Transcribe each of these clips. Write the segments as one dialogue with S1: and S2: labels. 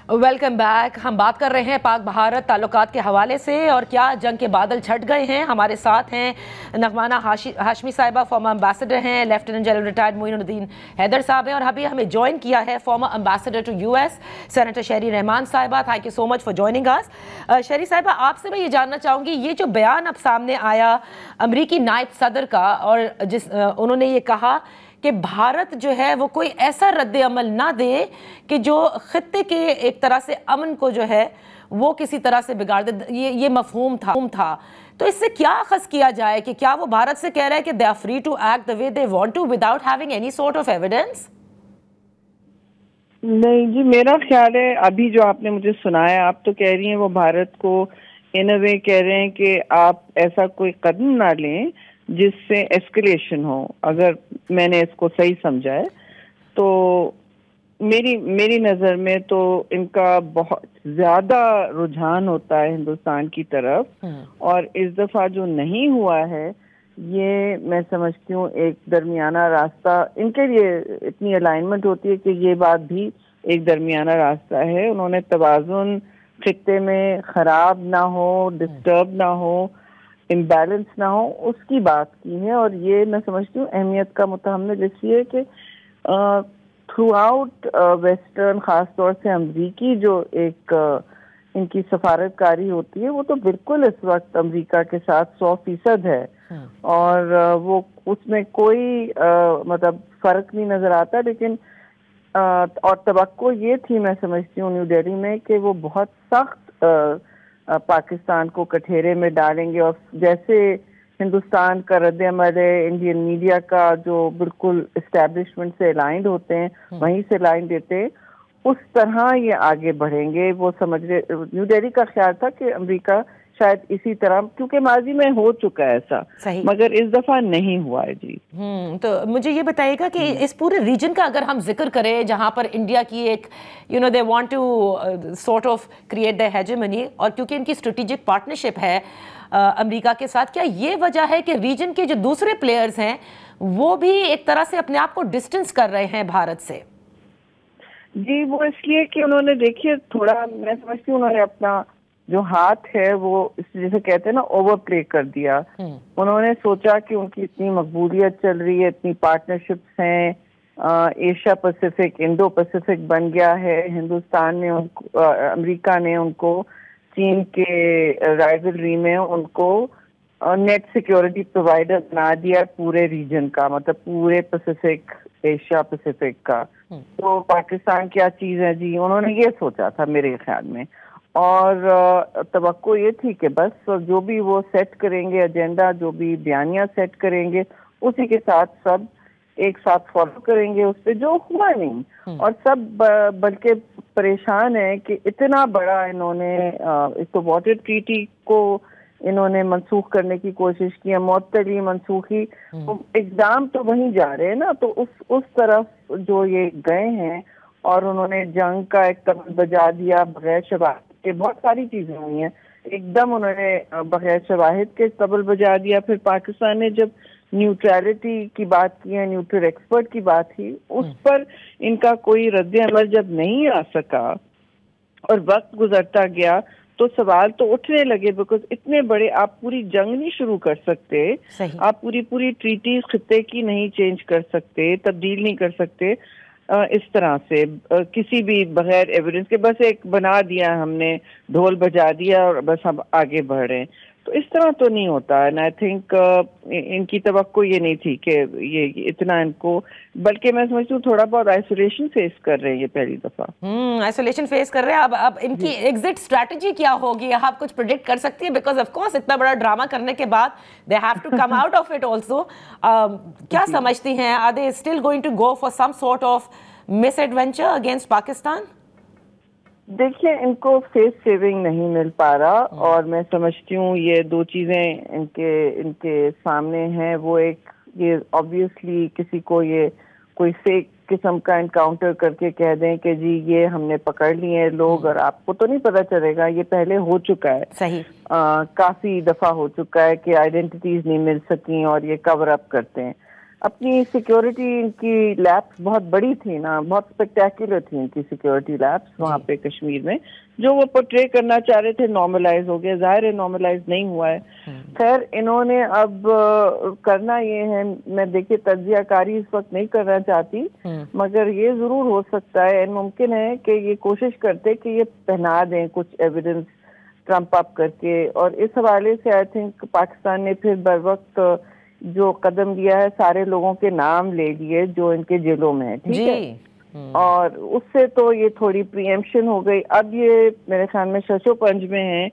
S1: Welcome back. हम बात कर रहे हैं पाक भारत ताल्लुकात के हवाले से और क्या जंग के बादल छट गए हैं। हमारे साथ हैं नगमाना हाशमी साहिबा, फॉर्मर एम्बेसडर हैं, lieutenant general retired Moinuddin Haider साहब हैं, और अभी हमें ज्वाइन किया है former ambassador to US senator Sherry Rehman साहिबा। Thank you so much for joining us. Sherry साहिबा, आपसे मैं ये जानना चाहूँगी, ये जो बयान अब सामने आया अमरीकी नायब सदर का, और उन्होंने ये कहा कि भारत जो है वो कोई ऐसा रद्द अमल ना दे कि जो खित्ते के एक तरह से अमन को जो है वो किसी तरह से बिगाड़ दे। ये मफहूम था। तो इससे क्या अखज़ किया जाए कि क्या वो भारत से कह रहा है कि they are free to act the way they want to without having any sort of evidence?
S2: नहीं जी, मेरा ख्याल है अभी जो आपने मुझे सुनाया, आप तो कह रही हैं वो भारत को इन अ वे कह रहे हैं कि आप ऐसा कोई कदम ना लें जिससे एस्केलेशन हो। अगर मैंने इसको सही समझा है तो मेरी नज़र में तो इनका बहुत ज़्यादा रुझान होता है हिंदुस्तान की तरफ, और इस दफ़ा जो नहीं हुआ है ये मैं समझती हूँ एक दरमियाना रास्ता इनके लिए, इतनी अलाइनमेंट होती है कि ये बात भी एक दरमियाना रास्ता है। उन्होंने तवाज़ुन खित्ते में ख़राब ना हो, डिस्टर्ब ना हो, इम्बैलेंस ना हो, उसकी बात की है। और ये मैं समझती हूँ अहमियत का मुतहम्मिल इसलिए कि थ्रू आउट वेस्टर्न, ख़ास तौर से अमरीकी जो एक इनकी सफारतकारी होती है वो तो बिल्कुल इस वक्त अमरीका के साथ 100% है, और वो उसमें कोई मतलब फ़र्क नहीं नज़र आता। लेकिन और तवक्को ये थी, मैं समझती हूँ न्यू दिल्ली में, कि वो बहुत सख्त पाकिस्तान को कठेरे में डालेंगे, और जैसे हिंदुस्तान का रद्द अमल है इंडियन मीडिया का जो बिल्कुल इस्टेब्लिशमेंट से अलाइंड होते हैं, वहीं से लाइन देते हैं, उस तरह ये आगे बढ़ेंगे। वो समझ रहे, न्यू दिल्ली का ख्याल था कि अमेरिका शायद इसी तरह, क्योंकि माजी में हो चुका है ऐसा, मगर इस दफा नहीं हुआ है जी।
S1: तो मुझे ये बताइएगा कि इस पूरे रीजन का अगर हम जिक्र करें जहां पर इंडिया की एक they want to sort of create the hegemony, और क्योंकि इनकी स्ट्रेटेजिक पार्टनरशिप है अमेरिका के साथ, क्या ये वजह है कि रीजन के जो दूसरे प्लेयर्स हैं वो भी एक तरह से अपने आप को डिस्टेंस कर रहे हैं भारत से?
S2: जी, वो इसलिए कि उन्होंने, देखिए, थोड़ा मैं समझती हूँ उन्होंने अपना जो हाथ है वो जैसे कहते हैं ना ओवर प्ले कर दिया। उन्होंने सोचा कि उनकी इतनी मकबूलियत चल रही है, इतनी पार्टनरशिप्स हैं, एशिया पैसिफिक, इंडो पैसिफिक बन गया है, हिंदुस्तान ने उनको, अमेरिका ने उनको चीन के राइवलरी में उनको नेट सिक्योरिटी प्रोवाइडर बना दिया पूरे रीजन का, मतलब पूरे पैसिफिक, एशिया पैसिफिक का। तो पाकिस्तान क्या चीज़ है जी, उन्होंने ये सोचा था मेरे ख्याल में, और तवक्को ये थी कि बस जो भी वो सेट करेंगे एजेंडा, जो भी बयानियां सेट करेंगे, उसी के साथ सब एक साथ फॉलो करेंगे उस पर, जो हुआ नहीं। और सब बल्कि परेशान है कि इतना बड़ा इन्होंने एक तो वाटर ट्रीटी को इन्होंने मनसूख करने की कोशिश की है, मुअत्तली मनसूखी, तो एग्जाम तो वहीं जा रहे हैं ना, तो उस तरफ जो ये गए हैं, और उन्होंने जंग का एक तबल बजा दिया बगैर शवाहिद के। बहुत सारी चीजें हुई हैं, एकदम उन्होंने बगैर शवाहिद के तबल बजा दिया। फिर पाकिस्तान ने जब न्यूट्रलिटी की बात की है, न्यूट्रल एक्सपर्ट की बात थी, उस पर इनका कोई रद्द अमल जब नहीं आ सका और वक्त गुजरता गया तो सवाल तो उठने लगे, बिकॉज इतने बड़े आप पूरी जंग नहीं शुरू कर सकते, आप पूरी ट्रीटी खित्ते की नहीं चेंज कर सकते, तब्दील नहीं कर सकते इस तरह से किसी भी बगैर एविडेंस के। बस एक बना दिया हमने, ढोल बजा दिया और बस हम आगे बढ़ रहे हैं, तो इस तरह तो नहीं होता है। एंड आई थिंक इनकी तवक्को ये नहीं थी कि ये इतना इनको, बल्कि मैं समझती हूँ थोड़ा बहुत आइसोलेशन फेस कर रहे हैं ये पहली दफा।
S1: आइसोलेशन फेस कर रहे हैं। अब इनकी एग्जिट स्ट्रैटेजी क्या होगी, आप कुछ प्रेडिक्ट कर सकती है? बिकॉज ऑफ कोर्स इतना बड़ा ड्रामा करने के बाद they have to come out of it also. क्या समझती हैं, are they still going to go for some sort of misadventure against Pakistan?
S2: देखिए, इनको फेस सेविंग नहीं मिल पा रहा, और मैं समझती हूँ ये दो चीजें इनके सामने हैं। वो एक, ये ऑब्वियसली किसी को ये कोई फेक किस्म का एनकाउंटर करके कह दें कि जी ये हमने पकड़ लिए लोग, और आपको तो नहीं पता चलेगा, ये पहले हो चुका है,
S1: सही
S2: काफी दफा हो चुका है कि आइडेंटिटीज नहीं मिल सकी और ये कवर अप करते हैं। اپنی سیکیورٹی ان کی لیبس بہت بڑی تھی نا, بہت اسپیکٹیکولر تھی ان کی سیکیورٹی لیبس وہاں پہ کشمیر میں, جو وہ پورٹری کرنا چاہ رہے تھے نارملائز ہو گیا, ظاہر ہے نارملائز نہیں ہوا ہے. خیر انہوں نے اب کرنا یہ ہے, میں دیکھیے تجزیہ کاری اس وقت نہیں کرنا چاہتی, مگر یہ ضرور ہو سکتا ہے, ممکن ہے کہ یہ کوشش کرتے کہ یہ پہنا دیں کچھ ایویڈنس ٹرمپ اپ کر کے, اور اس حوالے سے آئی تھنک پاکستان نے پھر بر وقت جو قدم لیا ہے سارے لوگوں کے نام لے لیے جو ان کے جیلوں میں ہیں, ٹھیک ہے, اور اس سے تو یہ تھوڑی پری ایمپشن ہو گئی. اب یہ میرے خیال میں شش و پنج میں ہے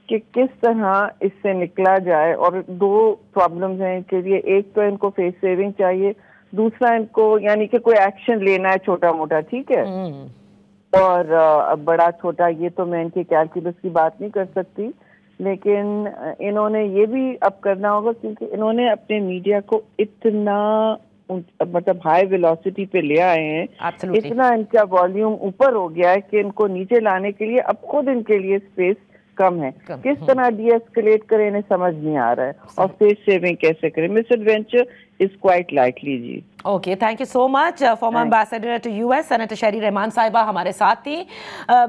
S2: کہ کس طرح اس سے نکلا جائے, اور دو پرابلمز ہیں ان کے لیے, ایک تو ان کو فیس سیونگ چاہیے, دوسرا ان کو یعنی کہ کوئی ایکشن لینا ہے چھوٹا موٹا, ٹھیک ہے, اور اب بڑا چھوٹا یہ تو میں ان کے کیلکولس کی بات نہیں کر سکتی, لیکن انہوں نے یہ بھی اب کرنا ہوگا کیونکہ انہوں نے اپنے میڈیا کو اتنا مطلب ہائی ویلوسٹی پہ لے آئے ہیں, اتنا ان کا والیوم اوپر ہو گیا ہے کہ ان کو نیچے لانے کے لیے اب خود ان کے لیے اسپیس کم ہے. کس طرح ڈی ایسکلیٹ کرے انہیں سمجھ نہیں آ رہا ہے, اور فیس سیونگ کیسے کرے. Misadventure is quite likely. جی
S1: okay, thank you so much. Former ambassador to US senator Sherry Rehman صاحبہ ہمارے ساتھ تھی.